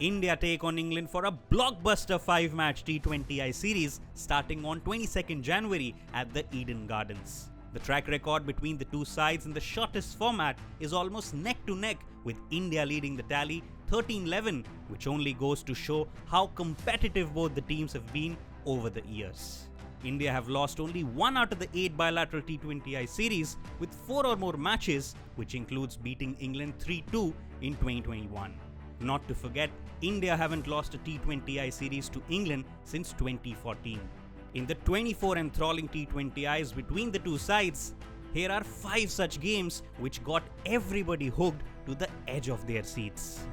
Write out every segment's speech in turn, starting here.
India take on England for a blockbuster 5-match T20I series starting on 22nd January at the Eden Gardens. The track record between the two sides in the shortest format is almost neck to neck, with India leading the tally 13-11, which only goes to show how competitive both the teams have been over the years. India have lost only 1 out of the 8 bilateral T20I series with 4 or more matches, which includes beating England 3-2 in 2021. Not to forget, India haven't lost a T20I series to England since 2014. In the 24 enthralling T20Is between the two sides, here are 5 such games which got everybody hooked to the edge of their seats.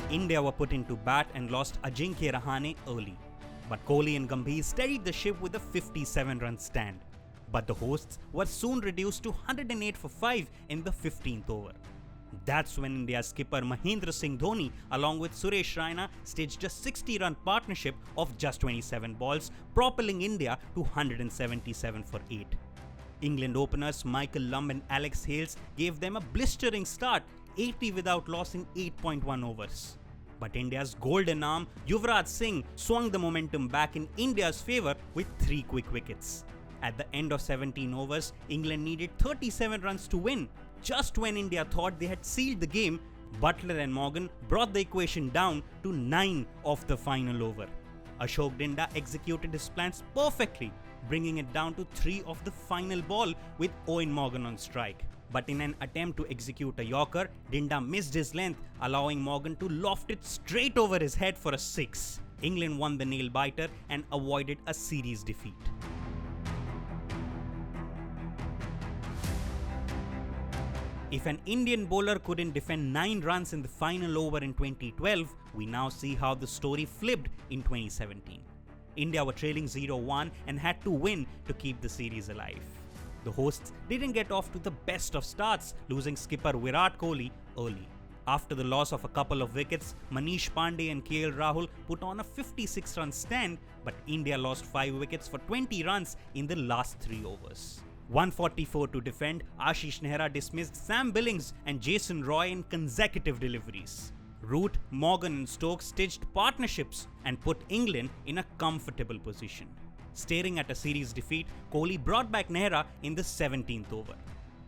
India were put into bat and lost Ajinkya Rahane early, but Kohli and Gambhir steadied the ship with a 57-run stand. But the hosts were soon reduced to 108 for 5 in the 15th over. That's when India's skipper Mahendra Singh Dhoni along with Suresh Raina staged a 60-run partnership of just 27 balls, propelling India to 177 for 8. England openers Michael Lumb and Alex Hales gave them a blistering start, 80 without losing 8.1 overs. But India's golden arm Yuvraj Singh swung the momentum back in India's favour with 3 quick wickets. At the end of 17 overs, England needed 37 runs to win. Just when India thought they had sealed the game, Buttler and Morgan brought the equation down to 9 of the final over. Ashok Dinda executed his plans perfectly, bringing it down to 3 of the final ball with Owen Morgan on strike. But in an attempt to execute a Yorker, Dinda missed his length, allowing Morgan to loft it straight over his head for a 6. England won the nail-biter and avoided a series defeat. If an Indian bowler couldn't defend 9 runs in the final over in 2012, we now see how the story flipped in 2017. India were trailing 0-1 and had to win to keep the series alive. The hosts didn't get off to the best of starts, losing skipper Virat Kohli early. After the loss of a couple of wickets, Manish Pandey and KL Rahul put on a 56-run stand, but India lost 5 wickets for 20 runs in the last 3 overs. 144 to defend, Ashish Nehra dismissed Sam Billings and Jason Roy in consecutive deliveries. Root, Morgan and Stokes stitched partnerships and put England in a comfortable position. Staring at a series defeat, Kohli brought back Nehra in the 17th over.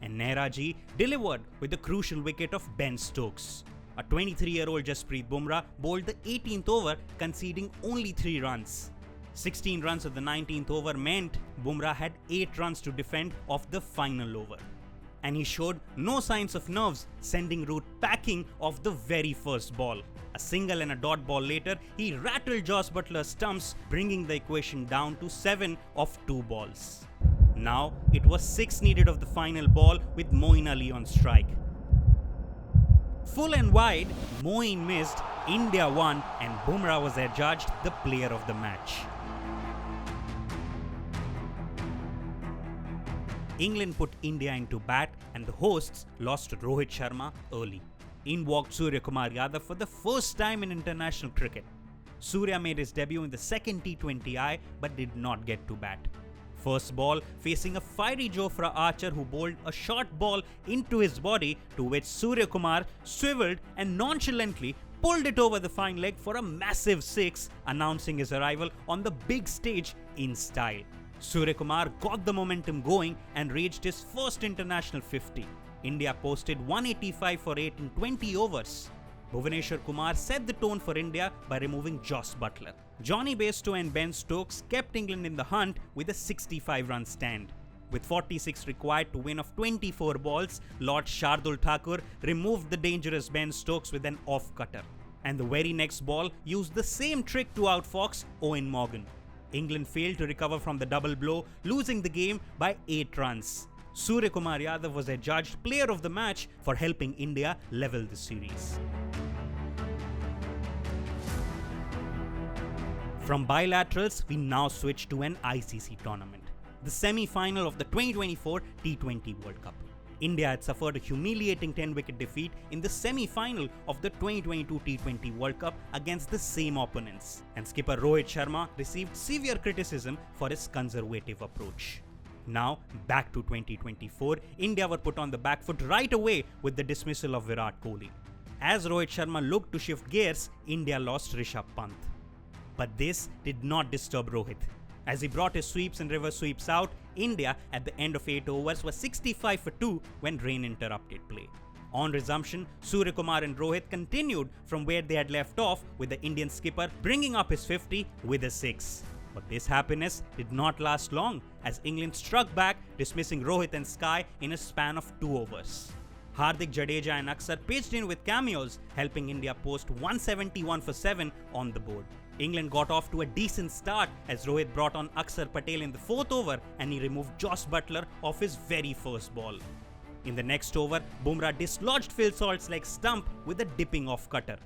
And Nehra ji delivered with the crucial wicket of Ben Stokes. A 23-year-old Jasprit Bumrah bowled the 18th over, conceding only 3 runs. 16 runs of the 19th over meant Bumrah had 8 runs to defend of the final over. And he showed no signs of nerves, sending Root packing off the very first ball. A single and a dot ball later, he rattled Jos Buttler's stumps, bringing the equation down to 7 of 2 balls. Now, it was 6 needed of the final ball with Moeen Ali on strike. Full and wide, Moeen missed, India won, and Bumrah was adjudged the player of the match. England put India into bat and the hosts lost Rohit Sharma early. In walked Suryakumar Yadav for the first time in international cricket. Surya made his debut in the second T20I but did not get to bat. First ball facing a fiery Jofra Archer who bowled a short ball into his body, to which Suryakumar swiveled and nonchalantly pulled it over the fine leg for a massive 6, announcing his arrival on the big stage in style. Suryakumar got the momentum going and reached his first international 50. India posted 185 for 8 in 20 overs. Bhuvaneshwar Kumar set the tone for India by removing Jos Buttler. Johnny Bairstow and Ben Stokes kept England in the hunt with a 65-run stand. With 46 required to win of 24 balls, Lord Shardul Thakur removed the dangerous Ben Stokes with an off-cutter. And the very next ball used the same trick to outfox Owen Morgan. England failed to recover from the double blow, losing the game by 8 runs. Suryakumar Yadav was adjudged player of the match for helping India level the series. From bilaterals, we now switch to an ICC tournament, the semi-final of the 2024 T20 World Cup. India had suffered a humiliating 10-wicket defeat in the semi-final of the 2022 T20 World Cup against the same opponents, and skipper Rohit Sharma received severe criticism for his conservative approach. Now, back to 2024, India were put on the back foot right away with the dismissal of Virat Kohli. As Rohit Sharma looked to shift gears, India lost Rishabh Pant. But this did not disturb Rohit. As he brought his sweeps and reverse sweeps out, India at the end of 8 overs was 65 for 2 when rain interrupted play. On resumption, Suryakumar and Rohit continued from where they had left off, with the Indian skipper bringing up his 50 with a 6. But this happiness did not last long, as England struck back, dismissing Rohit and Sky in a span of 2 overs. Hardik, Jadeja and Akshar pitched in with cameos, helping India post 171 for 7 on the board. England got off to a decent start as Rohit brought on Akshar Patel in the 4th over and he removed Jos Buttler off his very first ball. In the next over, Bumrah dislodged Phil Salt's leg stump with a dipping off cutter.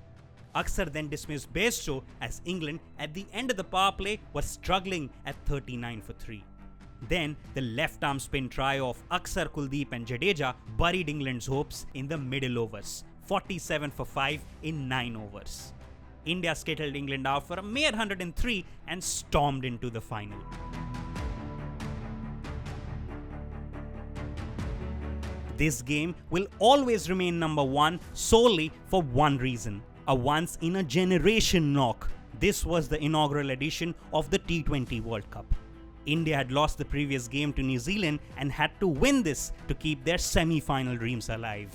Akshar then dismissed Bairstow as England at the end of the power play was struggling at 39 for 3. Then the left arm spin try of Akshar, Kuldeep and Jadeja buried England's hopes in the middle overs, 47 for 5 in 9 overs. India skittled England out for a mere 103 and stormed into the final. This game will always remain number 1 solely for one reason: a once-in-a-generation knock. This was the inaugural edition of the T20 World Cup. India had lost the previous game to New Zealand and had to win this to keep their semi-final dreams alive.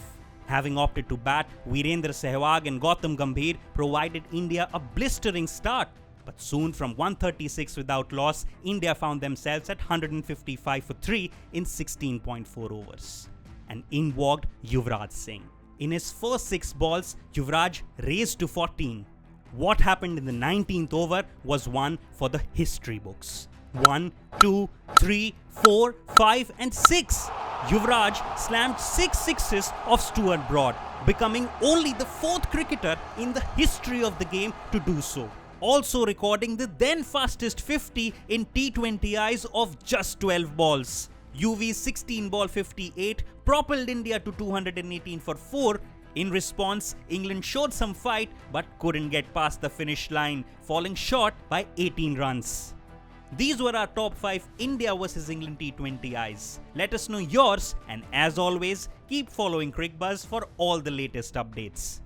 Having opted to bat, Virendra Sehwag and Gautam Gambhir provided India a blistering start. But soon, from 136 without loss, India found themselves at 155 for 3 in 16.4 overs. And in walked Yuvraj Singh. In his first 6 balls, Yuvraj raised to 14. What happened in the 19th over was one for the history books. 1, 2, 3, 4, 5 and 6. Yuvraj slammed 6 sixes off Stuart Broad, becoming only the 4th cricketer in the history of the game to do so. Also recording the then fastest 50 in T20Is of just 12 balls. UV's 16-ball 58 propelled India to 218 for 4. In response, England showed some fight but couldn't get past the finish line, falling short by 18 runs. These were our top 5 India vs England T20Is. Let us know yours, and as always, keep following Cricbuzz for all the latest updates.